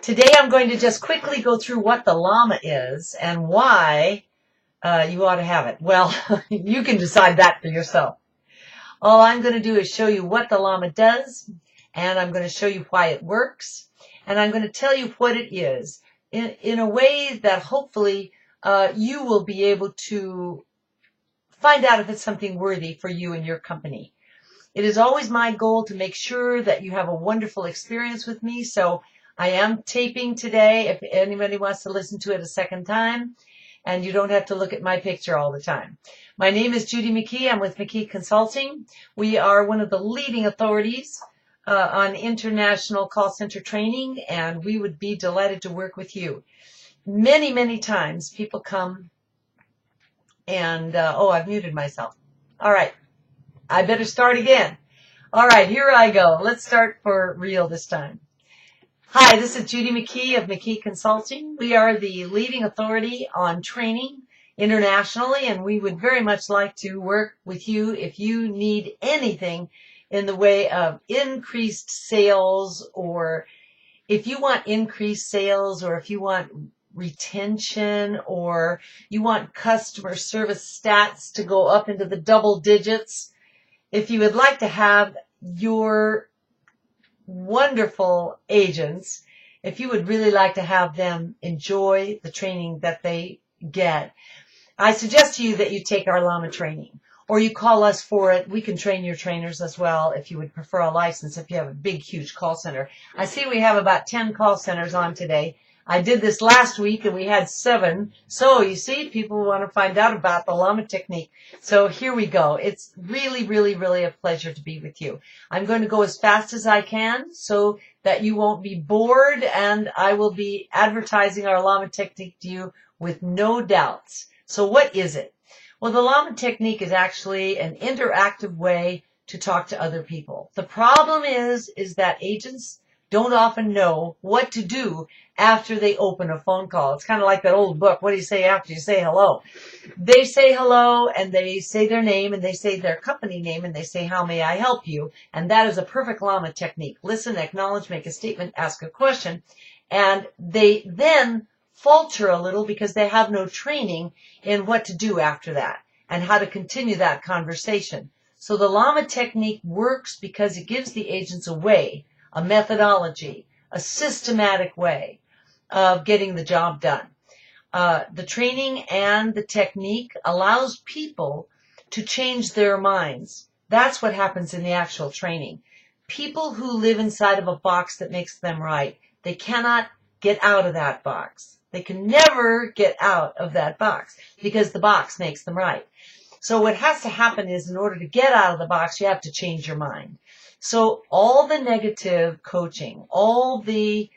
Today I'm going to just quickly go through what the LAMA is and why you ought to have it. Well, you can decide that for yourself. All I'm going to do is show you what the LAMA does, and I'm going to show you why it works, and I'm going to tell you what it is in a way that hopefully you will be able to find out if it's something worthy for you and your company. It is always my goal to make sure that you have a wonderful experience with me, so I am taping today if anybody wants to listen to it a second time, and you don't have to look at my picture all the time. My name is Judy McKee. I'm with McKee Consulting. We are one of the leading authorities on international call center training, and we would be delighted to work with you. Many, many times people come and, I've muted myself. All right. I better start again. All right, here I go. Let's start for real this time. Hi, this is Judy McKee of McKee Consulting. We are the leading authority on training internationally, and we would very much like to work with you if you need anything in the way of increased sales, or if you want increased sales, or if you want retention, or you want customer service stats to go up into the double digits. If you would like to have your wonderful agents, if you would really like to have them enjoy the training that they get, I suggest to you that you take our LAMA training, or you call us for it. We can train your trainers as well if you would prefer a license, if you have a big, huge call center. I see we have about 10 call centers on today. I did this last week and we had 7. So you see, people want to find out about the LAMA technique. So here we go. It's really, really, really a pleasure to be with you. I'm going to go as fast as I can so that you won't be bored, and I will be advertising our LAMA technique to you with no doubts. So what is it? Well, the LAMA technique is actually an interactive way to talk to other people. The problem is that agents don't often know what to do after they open a phone call. It's kind of like that old book, What Do You Say After You Say Hello? They say hello, and they say their name, and they say their company name, and they say, how may I help you? And that is a perfect LAMA technique. Listen, acknowledge, make a statement, ask a question. And they then falter a little because they have no training in what to do after that and how to continue that conversation. So the LAMA technique works because it gives the agents a way, a methodology, a systematic way of getting the job done. The training and the technique allows people to change their minds. That's what happens in the actual training. People who live inside of a box that makes them right, they cannot get out of that box. They can never get out of that box because the box makes them right. So what has to happen is, in order to get out of the box, you have to change your mind. So all the negative coaching, all the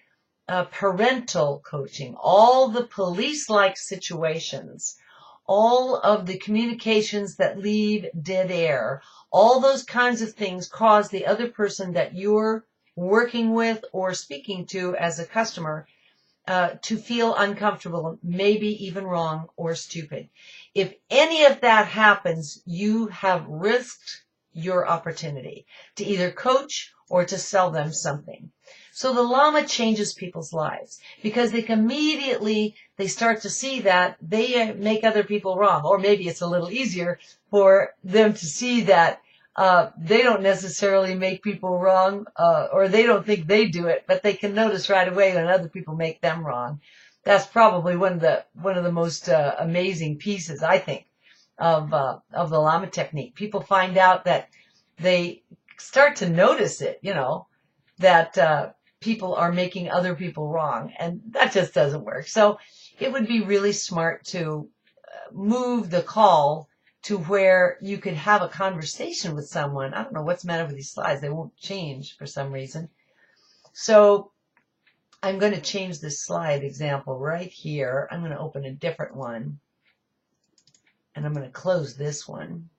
parental coaching, all the police-like situations, all of the communications that leave dead air, all those kinds of things cause the other person that you're working with or speaking to as a customer to feel uncomfortable, maybe even wrong or stupid. If any of that happens, you have risked your opportunity to either coach or to sell them something. So the LAMA changes people's lives because they start to see that they make other people wrong, or maybe it's a little easier for them to see that they don't necessarily make people wrong, or they don't think they do it, but they can notice right away when other people make them wrong. That's probably one of the most amazing pieces, I think, of the LAMA technique. People find out that they start to notice it, that people are making other people wrong, and that just doesn't work. So it would be really smart to move the call to where you could have a conversation with someone. I don't know what's the matter with these slides. They won't change for some reason. So I'm going to change this slide example right here. I'm going to open a different one, and I'm going to close this one.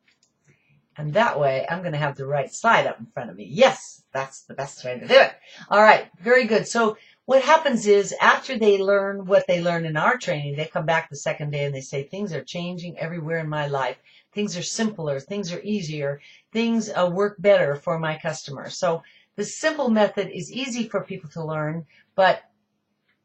And that way, I'm going to have the right slide up in front of me. Yes, that's the best way to do it. All right, very good. So what happens is, after they learn what they learn in our training, they come back the second day and they say, things are changing everywhere in my life. Things are simpler. Things are easier. Things work better for my customers. So the simple method is easy for people to learn, but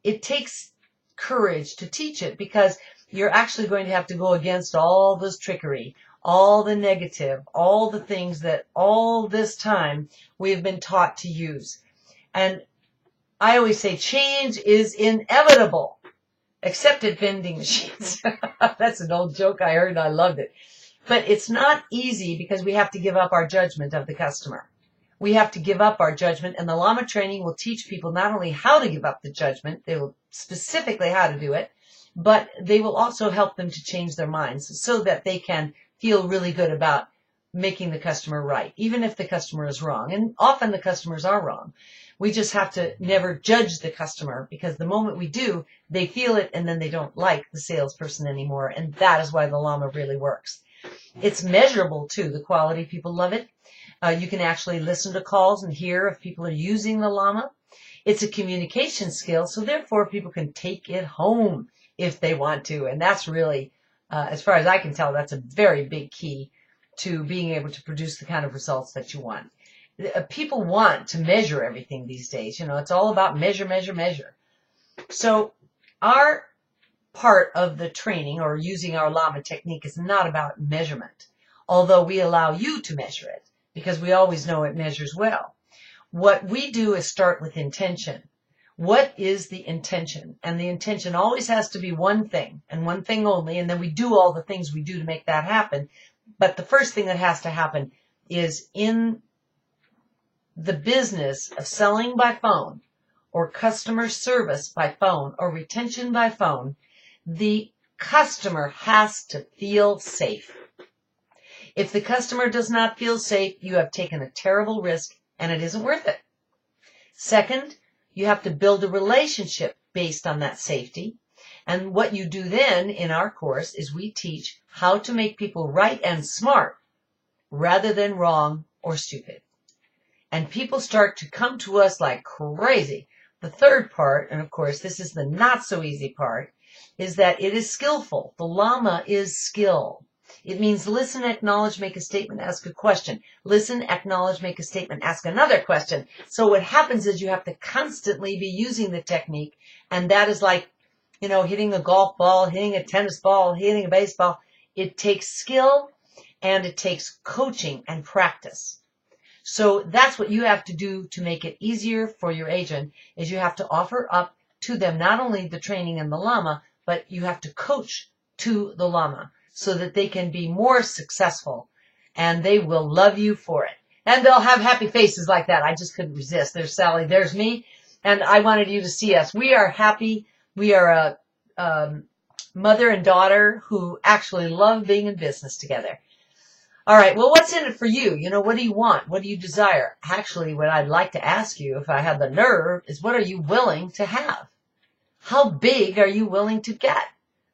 it takes courage to teach it, because you're actually going to have to go against all this trickery, all the negative, all the things that all this time we have been taught to use. And I always say change is inevitable, except at vending machines. That's an old joke I heard and I loved it. But it's not easy, because we have to give up our judgment of the customer. We have to give up our judgment, and the LAMA training will teach people not only how to give up the judgment, they will specifically how to do it, but they will also help them to change their minds so that they can feel really good about making the customer right, even if the customer is wrong. And often the customers are wrong. We just have to never judge the customer, because the moment we do, they feel it and then they don't like the salesperson anymore. And that is why the LAMA really works. It's measurable too, the quality. People love it. You can actually listen to calls and hear if people are using the LAMA. It's a communication skill, so therefore people can take it home if they want to. And that's really, as far as I can tell, that's a very big key to being able to produce the kind of results that you want. People want to measure everything these days. You know, it's all about measure, measure, measure. So our part of the training, or using our LAMA technique, is not about measurement, although we allow you to measure it, because we always know it measures well. What we do is start with intention. What is the intention? And the intention always has to be one thing, and one thing only, and then we do all the things we do to make that happen. But the first thing that has to happen is, in the business of selling by phone, or customer service by phone, or retention by phone, the customer has to feel safe. If the customer does not feel safe, you have taken a terrible risk, and it isn't worth it. Second, you have to build a relationship based on that safety. And what you do then in our course is we teach how to make people right and smart rather than wrong or stupid. And people start to come to us like crazy. The third part, and of course this is the not so easy part, is that it is skillful. The LAMA is skill. It means listen, acknowledge, make a statement, ask a question. Listen, acknowledge, make a statement, ask another question. So what happens is you have to constantly be using the technique, and that is like, you know, hitting a golf ball, hitting a tennis ball, hitting a baseball. It takes skill, and it takes coaching and practice. So that's what you have to do to make it easier for your agent, is you have to offer up to them not only the training and the LAMA, but you have to coach to the LAMA, so that they can be more successful, and they will love you for it. And they'll have happy faces like that. I just couldn't resist. There's Sally, there's me, and I wanted you to see us. We are happy. We are a mother and daughter who actually love being in business together. All right, well, what's in it for you? You know, what do you want? What do you desire? Actually, what I'd like to ask you, if I had the nerve, is what are you willing to have? How big are you willing to get?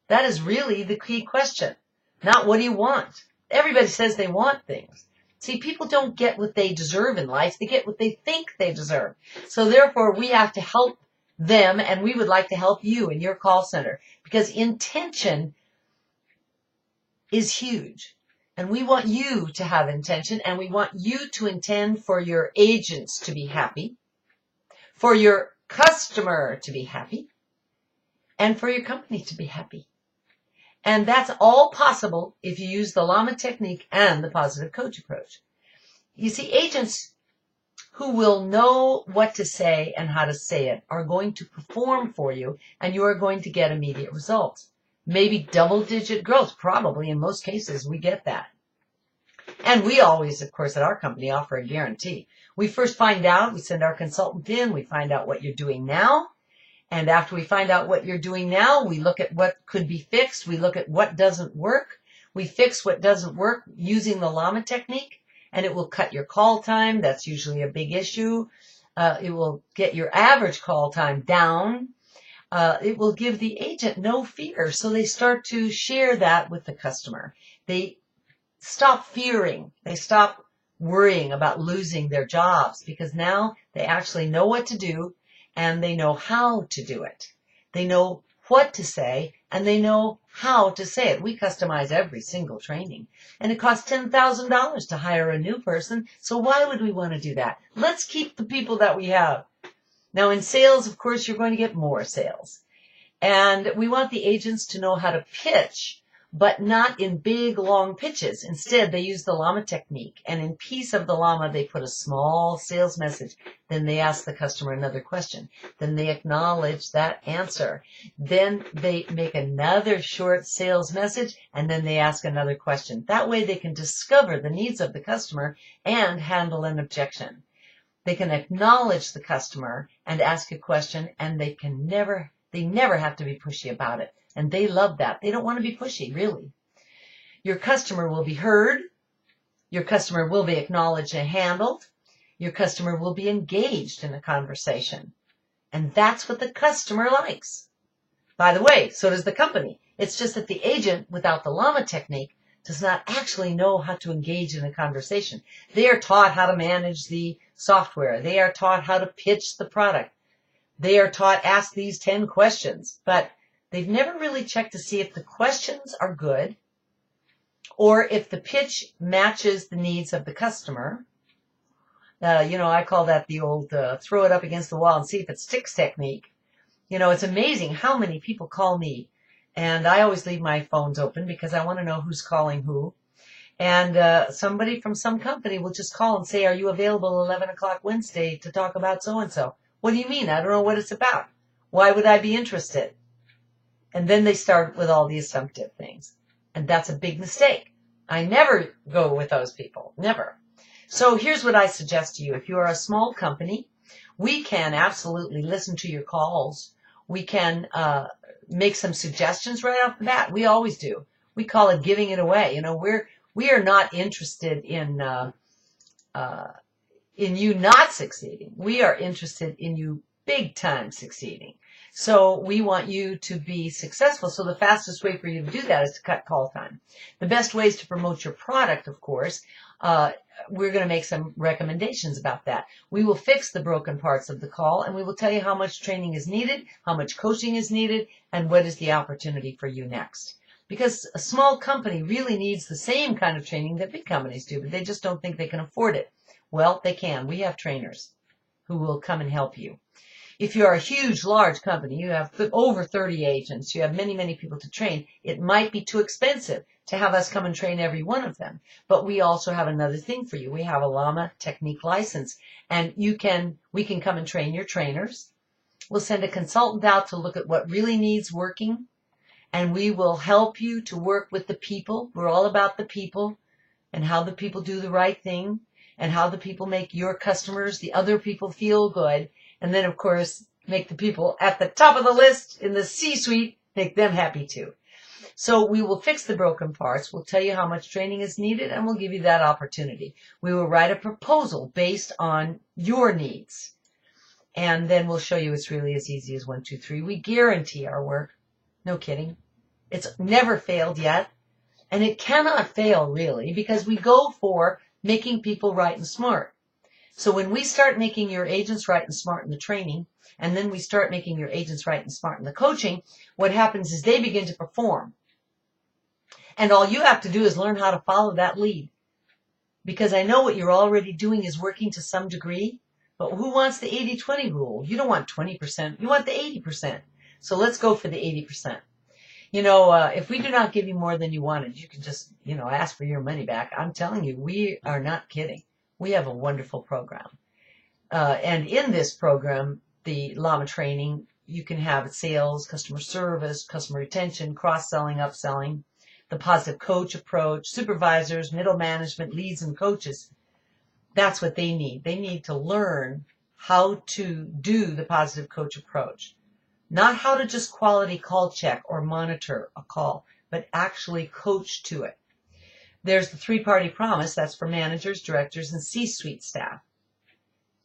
That is really the key question. Not what do you want. Everybody says they want things. See, people don't get what they deserve in life. They get what they think they deserve. So therefore, we have to help them, and we would like to help you in your call center, because intention is huge. And we want you to have intention, and we want you to intend for your agents to be happy, for your customer to be happy, and for your company to be happy. And that's all possible if you use the LAMA technique and the positive coach approach. You see, agents who will know what to say and how to say it are going to perform for you, and you are going to get immediate results. Maybe double-digit growth, probably in most cases we get that. And we always, of course, at our company offer a guarantee. We first find out, we send our consultant in, we find out what you're doing now. And after we find out what you're doing now, we look at what could be fixed. We look at what doesn't work. We fix what doesn't work using the LAMA technique, and it will cut your call time. That's usually a big issue. It will get your average call time down. It will give the agent no fear, so they start to share that with the customer. They stop fearing. They stop worrying about losing their jobs, because now they actually know what to do, and they know how to do it. They know what to say, and they know how to say it. We customize every single training, and it costs $10,000 to hire a new person, so why would we want to do that? Let's keep the people that we have. Now in sales, of course, you're going to get more sales. And we want the agents to know how to pitch, but not in big, long pitches. Instead, they use the LAMA technique. And in piece of the LAMA, they put a small sales message. Then they ask the customer another question. Then they acknowledge that answer. Then they make another short sales message, and then they ask another question. That way they can discover the needs of the customer and handle an objection. They can acknowledge the customer and ask a question, and they never have to be pushy about it. And they love that. They don't want to be pushy, really. Your customer will be heard. Your customer will be acknowledged and handled. Your customer will be engaged in a conversation. And that's what the customer likes. By the way, so does the company. It's just that the agent, without the LAMA technique, does not actually know how to engage in a conversation. They are taught how to manage the software. They are taught how to pitch the product. They are taught, ask these 10 questions. But they've never really checked to see if the questions are good or if the pitch matches the needs of the customer. I call that the old throw it up against the wall and see if it sticks technique. It's amazing how many people call me, and I always leave my phones open because I want to know who's calling who. And somebody from some company will just call and say, are you available 11 o'clock Wednesday to talk about so-and-so? What do you mean? I don't know what it's about. Why would I be interested? And then they start with all the assumptive things. And that's a big mistake. I never go with those people. Never. So here's what I suggest to you. If you are a small company, we can absolutely listen to your calls. We can make some suggestions right off the bat. We always do. We call it giving it away. We are not interested in you not succeeding. We are interested in you big time succeeding. So we want you to be successful. So the fastest way for you to do that is to cut call time. The best ways to promote your product, of course, we're going to make some recommendations about that. We will fix the broken parts of the call, and we will tell you how much training is needed, how much coaching is needed, and what is the opportunity for you next. Because a small company really needs the same kind of training that big companies do, but they just don't think they can afford it. Well, they can. We have trainers who will come and help you. If you are a huge, large company, you have over 30 agents, you have many, many people to train, it might be too expensive to have us come and train every one of them. But we also have another thing for you. We have a LAMA technique license, and we can come and train your trainers. We'll send a consultant out to look at what really needs working, and we will help you to work with the people. We're all about the people and how the people do the right thing and how the people make your customers, the other people, feel good. And then, of course, make the people at the top of the list in the C-suite, make them happy too. So we will fix the broken parts. We'll tell you how much training is needed, and we'll give you that opportunity. We will write a proposal based on your needs. And then we'll show you it's really as easy as 1, 2, 3. We guarantee our work. No kidding. It's never failed yet. And it cannot fail, really, because we go for making people right and smart. So when we start making your agents right and smart in the training, and then we start making your agents right and smart in the coaching, what happens is they begin to perform. And all you have to do is learn how to follow that lead. Because I know what you're already doing is working to some degree, but who wants the 80-20 rule? You don't want 20%. You want the 80%. So let's go for the 80%. If we do not give you more than you wanted, you can just, ask for your money back. I'm telling you, we are not kidding. We have a wonderful program. And in this program, the LAMA training, you can have sales, customer service, customer retention, cross-selling, upselling, the positive coach approach, supervisors, middle management, leads, and coaches. That's what they need. They need to learn how to do the positive coach approach. Not how to just quality call check or monitor a call, but actually coach to it. There's the 3-party promise. That's for managers, directors, and C-suite staff.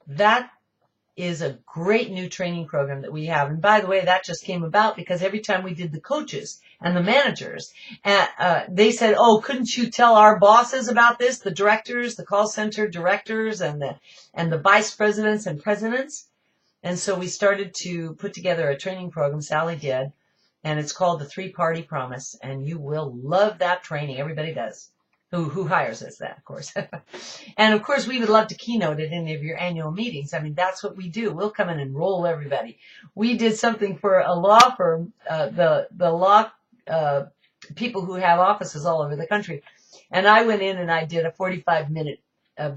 That is a great new training program that we have. And by the way, that just came about because every time we did the coaches and the managers, they said, oh, couldn't you tell our bosses about this, the directors, the call center directors, and the vice presidents and presidents? And so we started to put together a training program, Sally did, and it's called the 3-party promise. And you will love that training. Everybody does. who hires us that, of course. And of course, we would love to keynote at any of your annual meetings. I mean, that's what we do. We'll come in and roll everybody. We did something for a law firm, the law people who have offices all over the country. And I went in and I did a 45-minute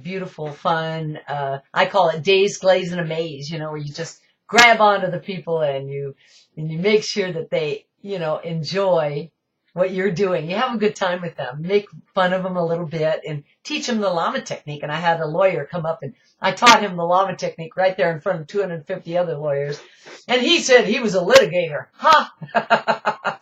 beautiful, fun, I call it Days, Glaze, and Amaze, where you just grab onto the people and you make sure that they, enjoy what you're doing. You have a good time with them, make fun of them a little bit and teach them the LAMA technique. And I had a lawyer come up and I taught him the LAMA technique right there in front of 250 other lawyers. And he said he was a litigator. Ha!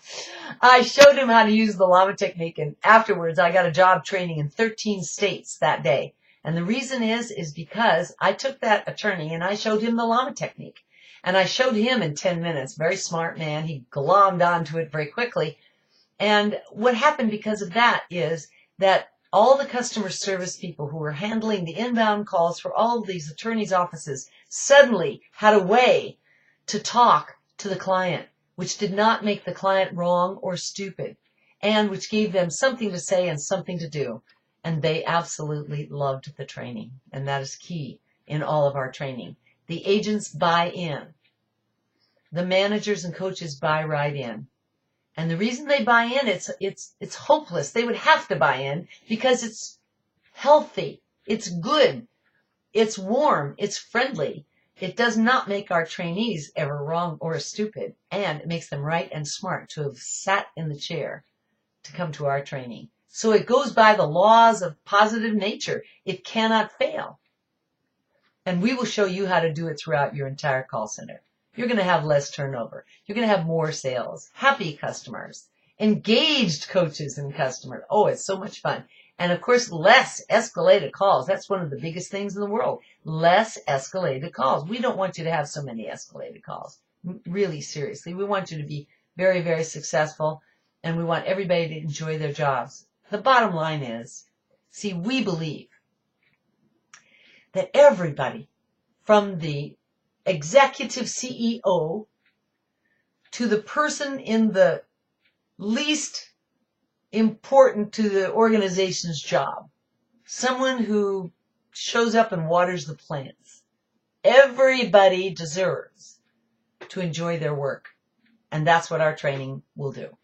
I showed him how to use the LAMA technique, and afterwards I got a job training in 13 states that day. And the reason is because I took that attorney and I showed him the LAMA technique. And I showed him in 10 minutes. Very smart man. He glommed onto it very quickly. And what happened because of that is that all the customer service people who were handling the inbound calls for all of these attorneys' offices suddenly had a way to talk to the client, which did not make the client wrong or stupid, and which gave them something to say and something to do. And they absolutely loved the training. And that is key in all of our training. The agents buy in. The managers and coaches buy right in. And the reason they buy in, it's hopeless. They would have to buy in because it's healthy, it's good, it's warm, it's friendly. It does not make our trainees ever wrong or stupid, and it makes them right and smart to have sat in the chair to come to our training. So it goes by the laws of positive nature. It cannot fail. And we will show you how to do it throughout your entire call center. You're going to have less turnover. You're going to have more sales, happy customers, engaged coaches and customers. Oh, it's so much fun. And of course, less escalated calls. That's one of the biggest things in the world. Less escalated calls. We don't want you to have so many escalated calls. Really, seriously. We want you to be very, very successful, and we want everybody to enjoy their jobs. The bottom line is, see, we believe that everybody, from the executive CEO to the person in the least important to the organization's job, someone who shows up and waters the plants, everybody deserves to enjoy their work. And that's what our training will do.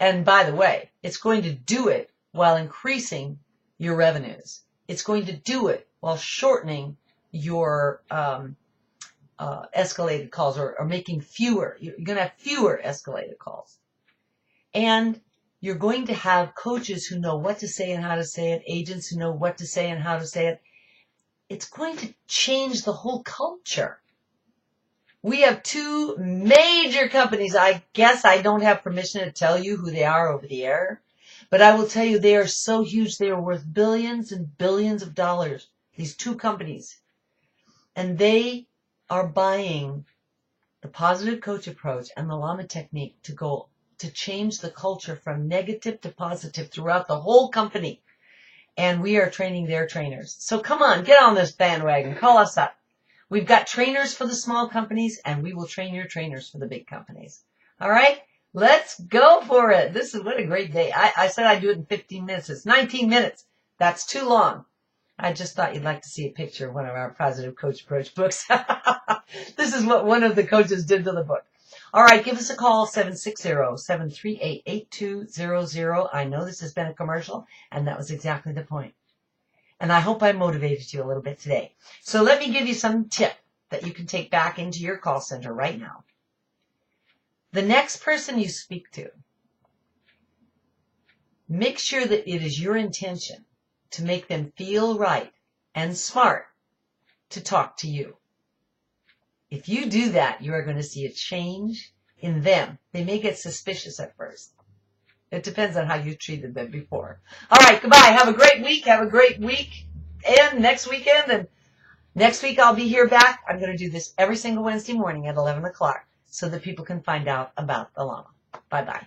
And by the way, it's going to do it while increasing your revenues. It's going to do it while shortening your escalated calls or making fewer. You're going to have fewer escalated calls. And you're going to have coaches who know what to say and how to say it, agents who know what to say and how to say it. It's going to change the whole culture. We have two major companies. I guess I don't have permission to tell you who they are over the air, but I will tell you they are so huge. They are worth billions and billions of dollars, these two companies. And they are buying the positive coach approach and the LAMA technique to change the culture from negative to positive throughout the whole company. And we are training their trainers. So come on, get on this bandwagon. Call us up. We've got trainers for the small companies, and we will train your trainers for the big companies. All right? Let's go for it. What a great day. I said I'd do it in 15 minutes. It's 19 minutes. That's too long. I just thought you'd like to see a picture of one of our Positive Coach Approach books. This is what one of the coaches did to the book. All right, give us a call, 760-738-8200. I know this has been a commercial, and that was exactly the point. And I hope I motivated you a little bit today. So let me give you some tip that you can take back into your call center right now. The next person you speak to, make sure that it is your intention to make them feel right and smart to talk to you. If you do that, you are going to see a change in them. They may get suspicious at first. It depends on how you treated them before. All right, goodbye. Have a great week. Have a great week and next weekend. And next week I'll be here back. I'm going to do this every single Wednesday morning at 11 o'clock so that people can find out about the LAMA. Bye-bye.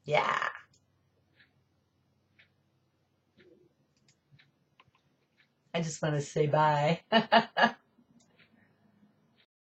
Yeah. I just want to say bye.